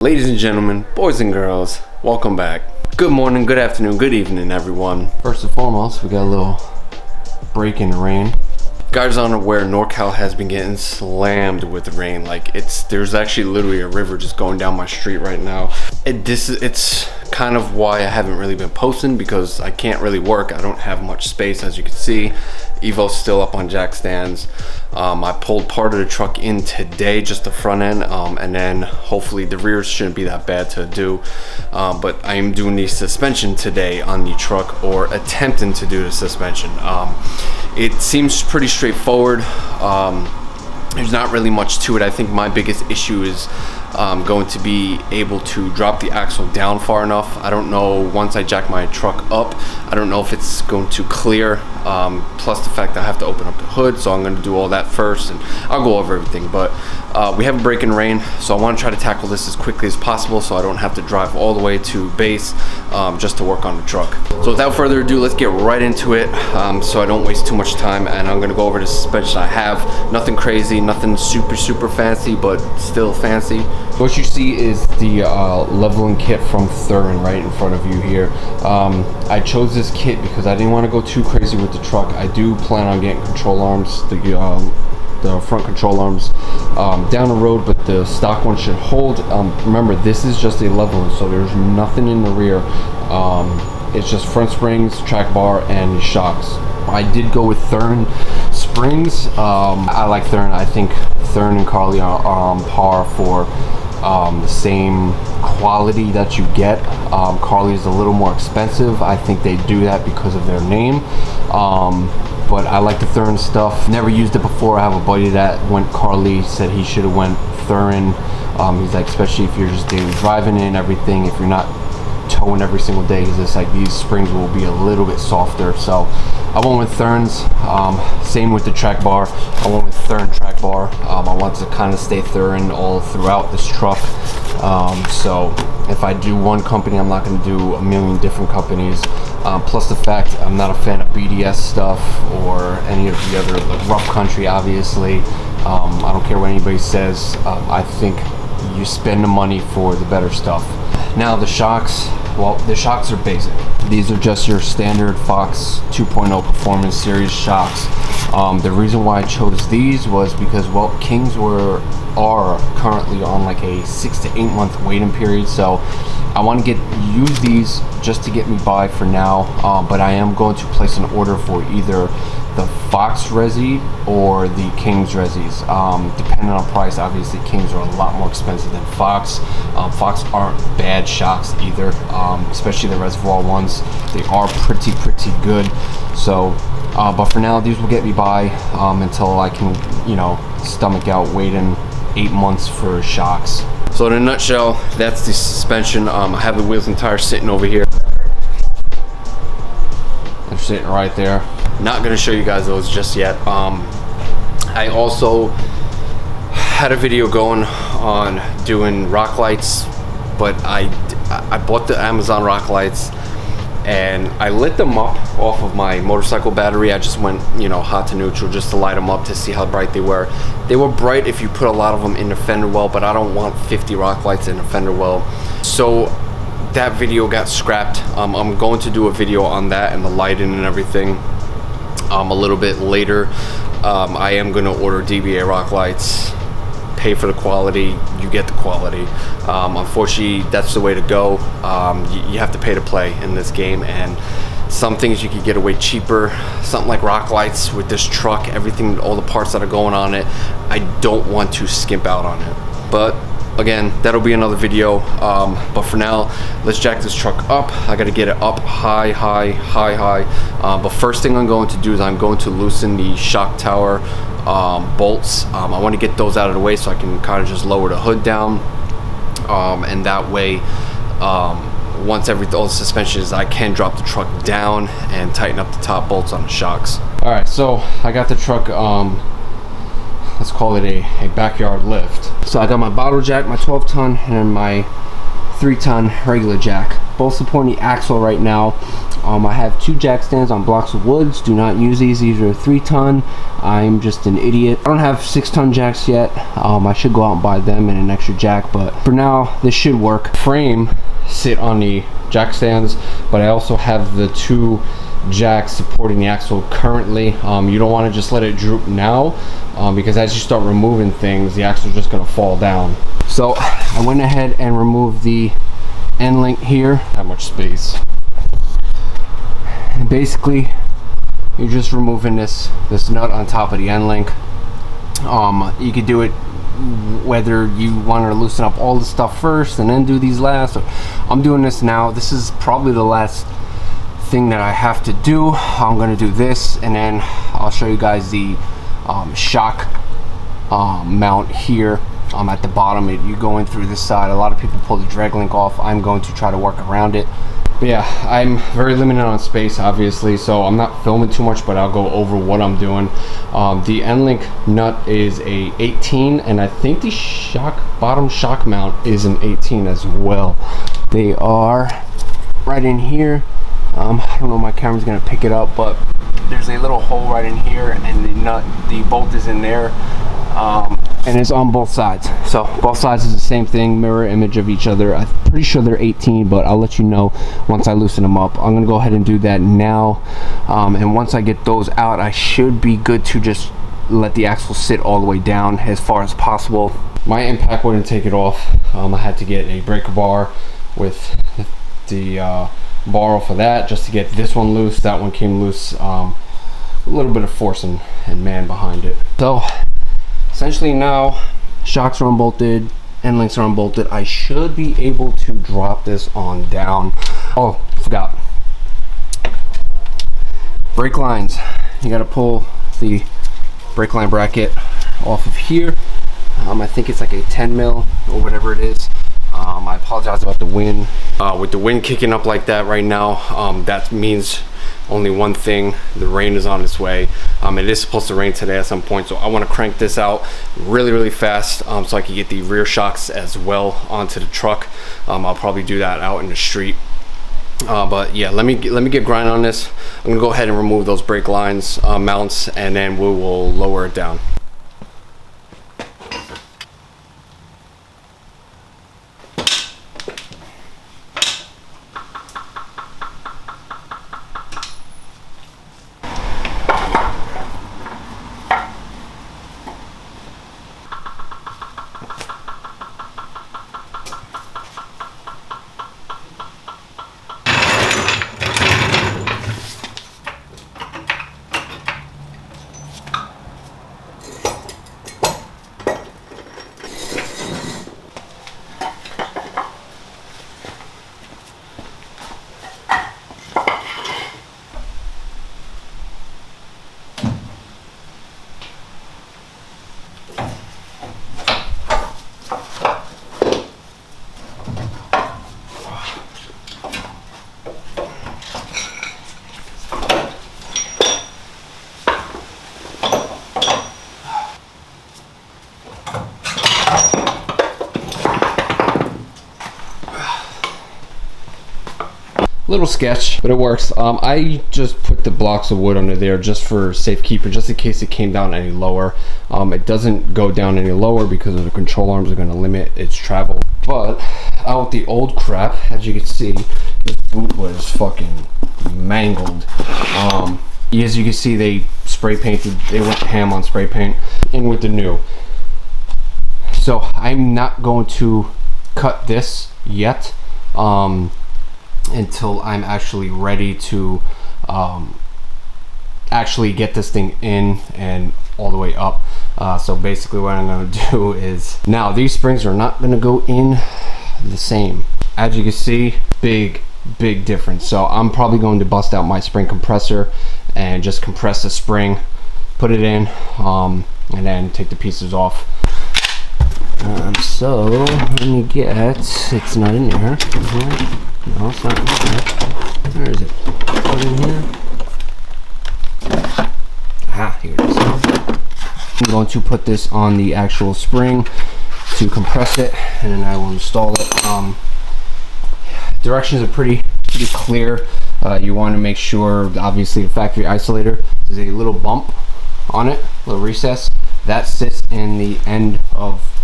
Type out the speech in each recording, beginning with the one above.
Ladies and gentlemen, boys and girls, welcome back. Good morning, good afternoon, good evening, everyone. First and foremost, we got a little break in the rain. Guys aren't aware, Norcal has been getting slammed with rain. Like there's actually literally a river just going down my street right now. It's kind of why I haven't really been posting, because I can't really work. I don't have much space, as you can see. EVO's still up on jack stands. I pulled part of the truck in today, just the front end, and then hopefully the rears shouldn't be that bad to do. But I am doing the suspension today on the truck, or attempting to do the suspension. It seems pretty straightforward. There's not really much to it. I think my biggest issue is going to be able to drop the axle down far enough. I don't know, once I jack my truck up, I don't know if it's going to clear, plus the fact that I have to open up the hood, so I'm going to do all that first, and I'll go over everything. But we have a break in rain, so I want to try to tackle this as quickly as possible so I don't have to drive all the way to base just to work on the truck. So without further ado, let's get right into it, so I don't waste too much time. And I'm going to go over the suspension I have. Nothing crazy, nothing super fancy, but still fancy. What you see is the leveling kit from Thuren right in front of you here. I chose this kit because I didn't want to go too crazy with the truck. I do plan on getting control arms, the front control arms down the road, but the stock one should hold. Remember, this is just a leveling, so there's nothing in the rear. It's just front springs, track bar, and shocks. I did go with Thuren springs. I like Thuren. I think Thuren and Carly are on par for the same quality that you get. Carly is a little more expensive. I think they do that because of their name. But I like the Thuren stuff. Never used it before. I have a buddy that went Carly, said he should have went Thuren. He's like, especially if you're just daily driving it and everything, if you're not towing every single day, he's just like, these springs will be a little bit softer. So I went with Thurens. Same with the track bar. I went with Thuren track bar. I want to kind of stay Thuren all throughout this truck. So if I do one company, I'm not going to do a million different companies. Plus the fact I'm not a fan of BDS stuff or any of the other, like rough country, obviously. I don't care what anybody says. I think you spend the money for the better stuff. Now the shocks, well, the shocks are basic. These are just your standard Fox 2.0 Performance Series shocks. The reason why I chose these was because, well, Kings are currently on like a 6 to 8 month waiting period, so I want to use these just to get me by for now. But I am going to place an order for either the Fox Resi or the Kings Resis, depending on price. Obviously Kings are a lot more expensive than Fox. Fox aren't bad shocks either, especially the reservoir ones. They are pretty good. So but for now, these will get me by until I can, you know, stomach out waiting 8 months for shocks. So in a nutshell, that's the suspension. I have the wheels and tires sitting over here. They're sitting right there. Not gonna show you guys those just yet. I also had a video going on doing rock lights, but I bought the Amazon rock lights and I lit them up off of my motorcycle battery. I just went, you know, hot to neutral just to light them up to see how bright they were. They were bright if you put a lot of them in the fender well, but I don't want 50 rock lights in the fender well. So that video got scrapped. I'm going to do a video on that and the lighting and everything a little bit later. I am going to order DBA rock lights, pay for the quality, you get the quality. Unfortunately, that's the way to go. You have to pay to play in this game, and some things you could get away cheaper. Something like rock lights with this truck, everything, all the parts that are going on it, I don't want to skimp out on it. But again, that'll be another video. But for now, let's jack this truck up. I gotta get it up high. But first thing I'm going to do is I'm going to loosen the shock tower bolts. I want to get those out of the way so I can kind of just lower the hood down, and that way once all the suspension is, I can drop the truck down and tighten up the top bolts on the shocks. All right, so I got the truck, let's call it a backyard lift. So I got my bottle jack, my 12-ton, and my 3-ton regular jack, both supporting the axle right now. I have 2 jack stands on blocks of woods. Do not use these. These are 3-ton. I'm just an idiot. I don't have 6-ton jacks yet. I should go out and buy them and an extra jack, but for now this should work. Frame sit on the jack stands, but I also have the 2 jacks supporting the axle currently. You don't want to just let it droop now, because as you start removing things, the axle is just going to fall down. So I went ahead and removed the end link here. How much space? And basically you're just removing this nut on top of the end link. You could do it whether you want to loosen up all the stuff first and then do these last. I'm doing this now. This is probably the last thing that I have to do. I'm going to do this, and then I'll show you guys the shock mount here. At the bottom, you go in through this side. A lot of people pull the drag link off. I'm going to try to work around it. But yeah, I'm very limited on space, obviously, so I'm not filming too much, but I'll go over what I'm doing. The end link nut is a 18, and I think the bottom shock mount is an 18 as well. They are right in here. I don't know if my camera's gonna pick it up, but there's a little hole right in here, and the bolt is in there. And it's on both sides, so both sides is the same thing, mirror image of each other. I'm pretty sure they're 18, but I'll let you know once I loosen them up. I'm gonna go ahead and do that now, and once I get those out, I should be good to just let the axle sit all the way down as far as possible. My impact wouldn't take it off. I had to get a breaker bar with the bar off of that just to get this one loose. That one came loose. A little bit of force and man behind it. So essentially now shocks are unbolted, end links are unbolted. I should be able to drop this on down. Oh, forgot. Brake lines. You gotta pull the brake line bracket off of here. I think it's like a 10 mil or whatever it is. I apologize about the wind. With the wind kicking up like that right now, that means only one thing: the rain is on its way. It is supposed to rain today at some point, so I want to crank this out really fast, so I can get the rear shocks as well onto the truck. I'll probably do that out in the street. But yeah, let me get grinding on this. I'm gonna go ahead and remove those brake lines mounts, and then we will lower it down. Little sketch, but it works. I just put the blocks of wood under there just for safekeeping, just in case it came down any lower. It doesn't go down any lower because of the control arms are going to limit its travel. But out with the old crap, as you can see, this boot was fucking mangled. As you can see, they spray painted, they went ham on spray paint, in with the new. So I'm not going to cut this yet. Until I'm actually ready to actually get this thing in and all the way up. So basically what I'm going to do is, now these springs are not going to go in the same. As you can see, big difference. So I'm probably going to bust out my spring compressor and just compress the spring, put it in, and then take the pieces off. So let me get, it's not in there. No, it's not in there. Where is it? Put it in here. Aha, here it is. I'm going to put this on the actual spring to compress it, and then I will install it. Directions are pretty clear. you want to make sure, obviously, the factory isolator, there's a little bump on it, a little recess that sits in the end of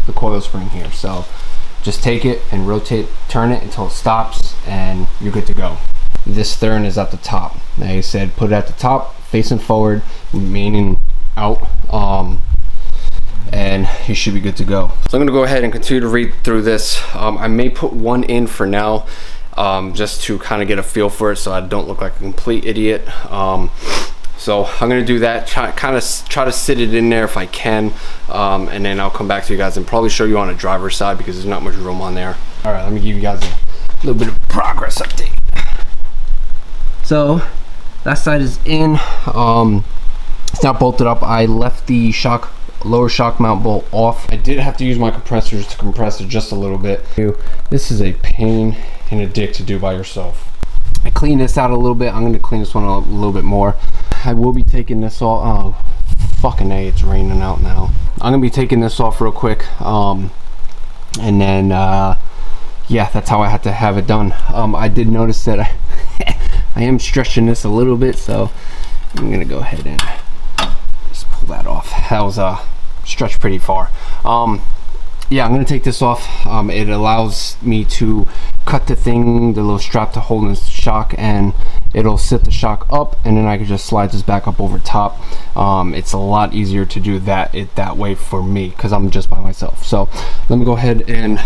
the coil spring here. So just take it and rotate, turn it until it stops, and you're good to go. This Thuren is at the top. Like I said, put it at the top, facing forward, meaning out, and you should be good to go. So I'm gonna go ahead and continue to read through this. I may put one in for now, just to kind of get a feel for it so I don't look like a complete idiot. So I'm gonna do that, try to sit it in there if I can, and then I'll come back to you guys and probably show you on the driver's side because there's not much room on there. All right, let me give you guys a little bit of progress update. So that side is in. It's not bolted up. I left the lower shock mount bolt off. I did have to use my compressors to compress it just a little bit. This is a pain in the dick to do by yourself. I cleaned this out a little bit. I'm going to clean this one a little bit more. I will be taking this off. Oh, fucking A, it's raining out now. I'm going to be taking this off real quick. And then, yeah, that's how I had to have it done. I did notice that I am stretching this a little bit, so I'm going to go ahead and just pull that off. That was stretched pretty far. Yeah, I'm going to take this off. It allows me to cut the little strap to hold the shock, and it'll sit the shock up, and then I can just slide this back up over top. It's a lot easier to do that way for me because I'm just by myself. So let me go ahead and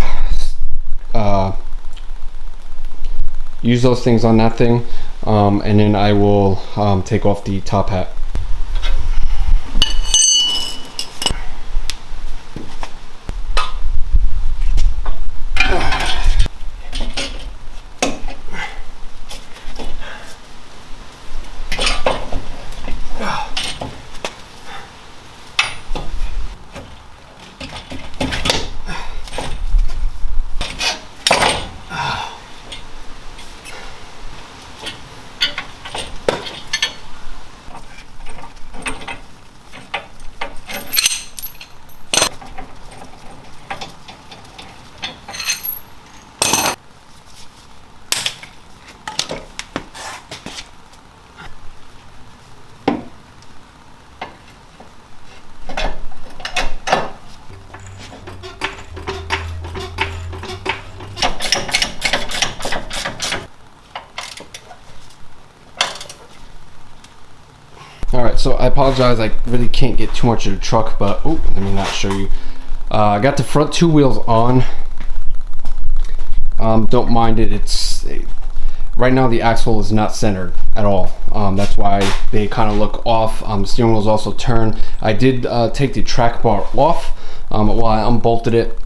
use those things on that thing, and then I will take off the top hat. Alright, so I apologize, I really can't get too much of the truck, but oh, let me not show you. I got the front two wheels on. Don't mind it. Right now the axle is not centered at all. That's why they kind of look off. The steering wheel is also turned. I did take the track bar off while I unbolted it.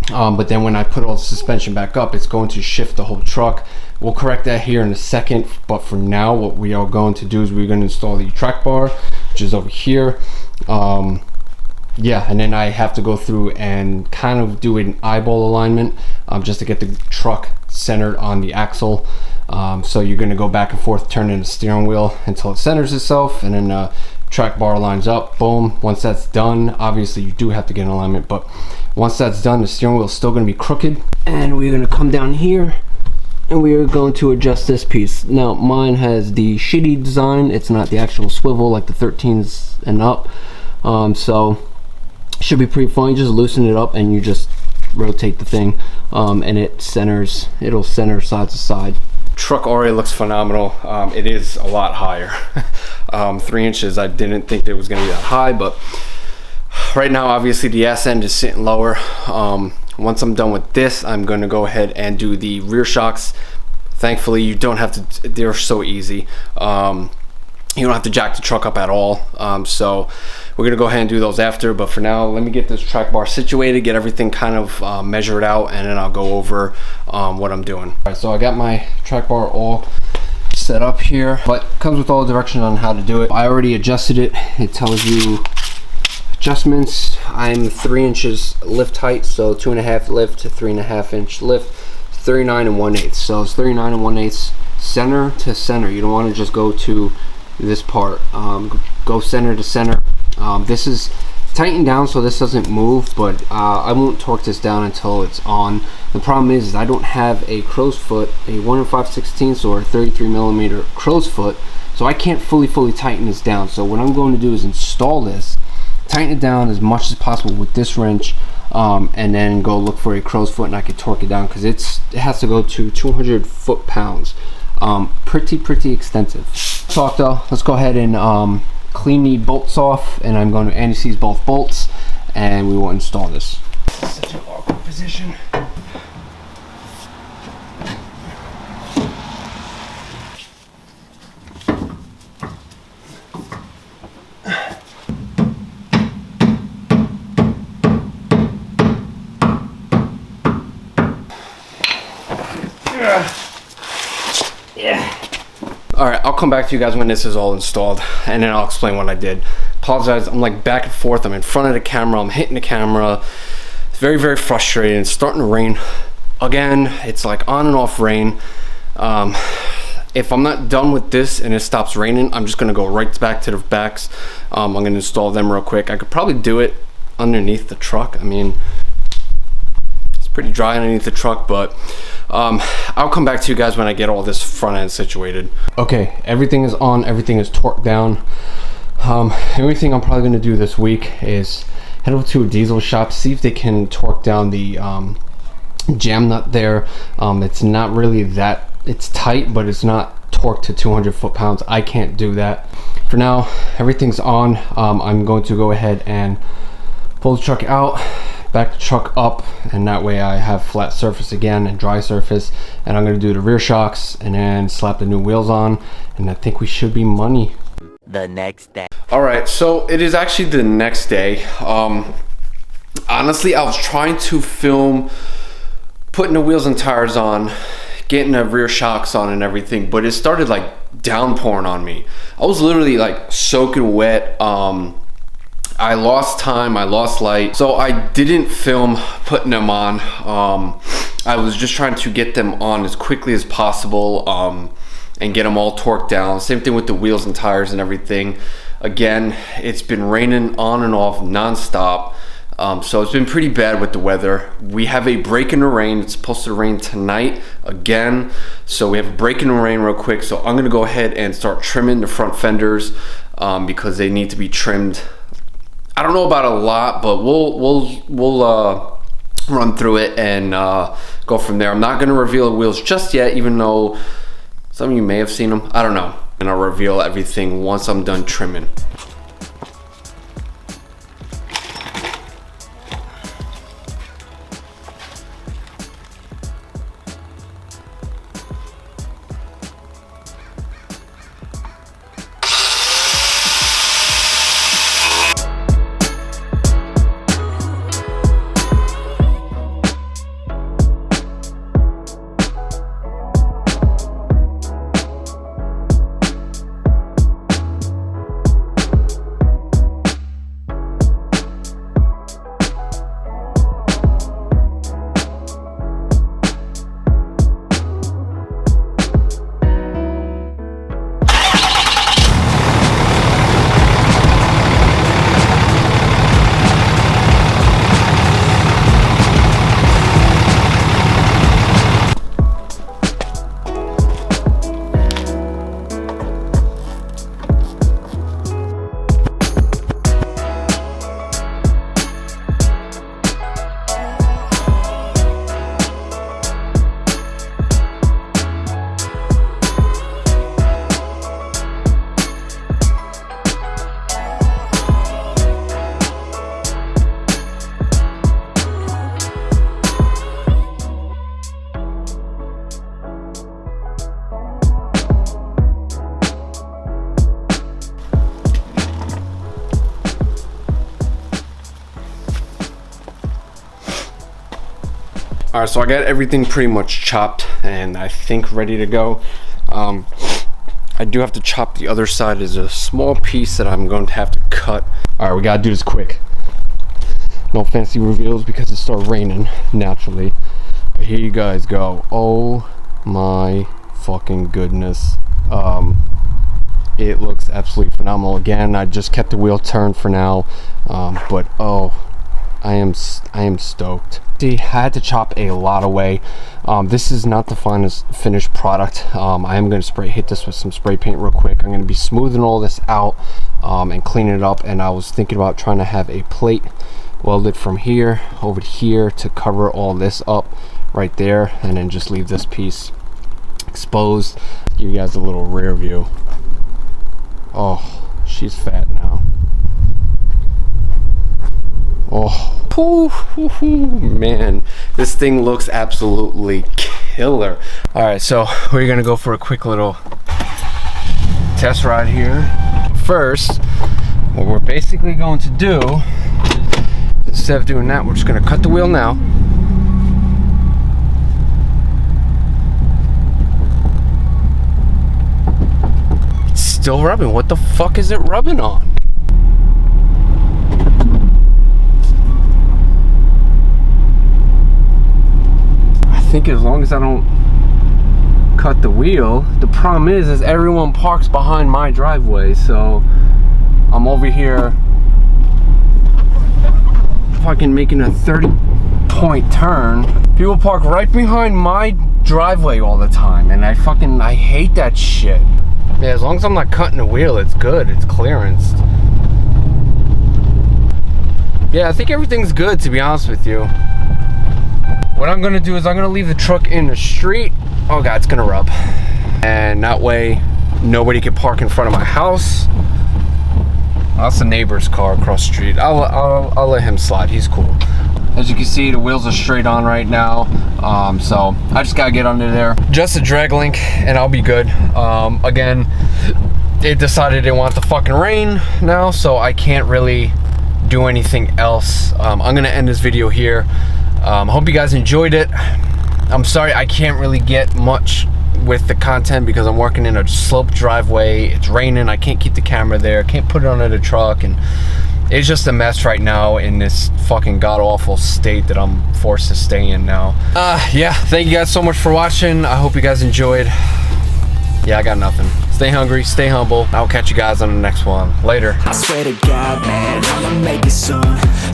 But then when I put all the suspension back up, it's going to shift the whole truck. We'll correct that here in a second, but for now what we are going to do is we're going to install the track bar, which is over here. Yeah, and then I have to go through and kind of do an eyeball alignment just to get the truck centered on the axle. So you're going to go back and forth turning the steering wheel until it centers itself, and then track bar lines up, boom. Once that's done, obviously you do have to get in alignment, but once that's done, the steering wheel is still going to be crooked, and we're going to come down here and we are going to adjust this piece. Now mine has the shitty design, it's not the actual swivel like the 13s and up, so should be pretty fun. You just loosen it up and you just rotate the thing, and it'll center side to side. Truck already looks phenomenal. It is a lot higher. 3 inches, I didn't think it was going to be that high, but right now obviously the ass end is sitting lower. Once I'm done with this, I'm going to go ahead and do the rear shocks. Thankfully you don't have to, they're so easy. You don't have to jack the truck up at all. So we're gonna go ahead and do those after, but for now let me get this track bar situated, get everything kind of measured out, and then I'll go over what I'm doing. All right, so I got my track bar all set up here, but comes with all the directions on how to do it. I already adjusted it. It tells you adjustments. I'm 3 inches lift height, so 2.5 lift to 3.5 inch lift, 39 1/8. So it's 39 1/8 center to center. You don't want to just go to this part. Go center to center. This is tightened down so this doesn't move, but I won't torque this down until it's on. The problem is I don't have a crow's foot, a 1 5/16 or 33mm crow's foot, so I can't fully tighten this down. So what I'm going to do is install this, tighten it down as much as possible with this wrench, and then go look for a crow's foot and I can torque it down, because it has to go to 200 foot-pounds. Pretty extensive. So though, let's go ahead and clean the bolts off, and I'm going to anti-seize both bolts, and we will install this. Such an awkward position. Alright, I'll come back to you guys when this is all installed, and then I'll explain what I did. Apologize, I'm like back and forth, I'm in front of the camera, I'm hitting the camera. It's very frustrating. It's starting to rain again. It's like on and off rain. If I'm not done with this and it stops raining, I'm just gonna go right back to the backs. I'm gonna install them real quick. I could probably do it underneath the truck. I mean, it's pretty dry underneath the truck, but I'll come back to you guys when I get all this front end situated. Okay, everything is on, everything is torqued down. The only thing I'm probably going to do this week is head over to a diesel shop, see if they can torque down the jam nut there. It's not really that, it's tight, but it's not torqued to 200 foot-pounds. I can't do that. For now, everything's on. I'm going to go ahead and pull the truck out, back the truck up, and that way I have flat surface again and dry surface. And I'm going to do the rear shocks and then slap the new wheels on, and I think we should be money. The next day. All right, so it is actually the next day. Honestly, I was trying to film putting the wheels and tires on, getting the rear shocks on and everything, but it started like downpouring on me. I was literally like soaking wet. I lost time, I lost light, so I didn't film putting them on. I was just trying to get them on as quickly as possible and get them all torqued down. Same thing with the wheels and tires and everything. Again, it's been raining on and off non-stop, so it's been pretty bad with the weather. We have a break in the rain. It's supposed to rain tonight again, so we have a break in the rain real quick. So I'm gonna go ahead and start trimming the front fenders because they need to be trimmed. I don't know about a lot, but we'll run through it and go from there. I'm not gonna reveal the wheels just yet, even though some of you may have seen them. I don't know. And I'll reveal everything once I'm done trimming. Alright, so I got everything pretty much chopped and I think ready to go. I do have to chop the other side. There's a small piece that I'm going to have to cut. Alright, we gotta do this quick. No fancy reveals because it started raining naturally. But here you guys go. Oh my fucking goodness. It looks absolutely phenomenal. Again, I just kept the wheel turned for now. But oh, I am stoked. See, I had to chop a lot away. This is not the finished product. I am going to hit this with some spray paint real quick. I'm going to be smoothing all this out and cleaning it up. And I was thinking about trying to have a plate welded from here over to here to cover all this up right there, and then just leave this piece exposed. Give you guys a little rear view. Oh, she's fat now. Oh, man, this thing looks absolutely killer. All right, so we're gonna go for a quick little test ride here. First, what we're basically going to do, instead of doing that, we're just gonna cut the wheel now. It's still rubbing. What the fuck is it rubbing on? I think as long as I don't cut the wheel. The problem is everyone parks behind my driveway, so I'm over here fucking making a 30-point turn. People park right behind my driveway all the time, and I hate that shit. Yeah, as long as I'm not cutting the wheel, it's good. It's clearanced. Yeah, I think everything's good, to be honest with you. What I'm gonna do is I'm gonna leave the truck in the street. Oh god, it's gonna rub. And that way, nobody can park in front of my house. That's the neighbor's car across the street. I'll let him slide. He's cool. As you can see, the wheels are straight on right now. So I just gotta get under there. Just a drag link, and I'll be good. Again, they decided they want the fucking rain now, so I can't really do anything else. I'm gonna end this video here. Hope you guys enjoyed it. I'm sorry I can't really get much with the content because I'm working in a sloped driveway. It's raining. I can't keep the camera there. Can't put it under the truck, and it's just a mess right now in this fucking god-awful state that I'm forced to stay in now. Yeah, thank you guys so much for watching. I hope you guys enjoyed. Yeah, I got nothing. Stay hungry, stay humble. I'll catch you guys on the next one. Later. I swear to God, man, I'ma make it soon.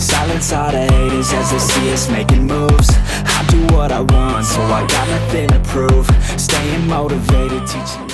Silence all the haters as they see us making moves. I do what I want, so I got nothing to prove. Staying motivated, teaching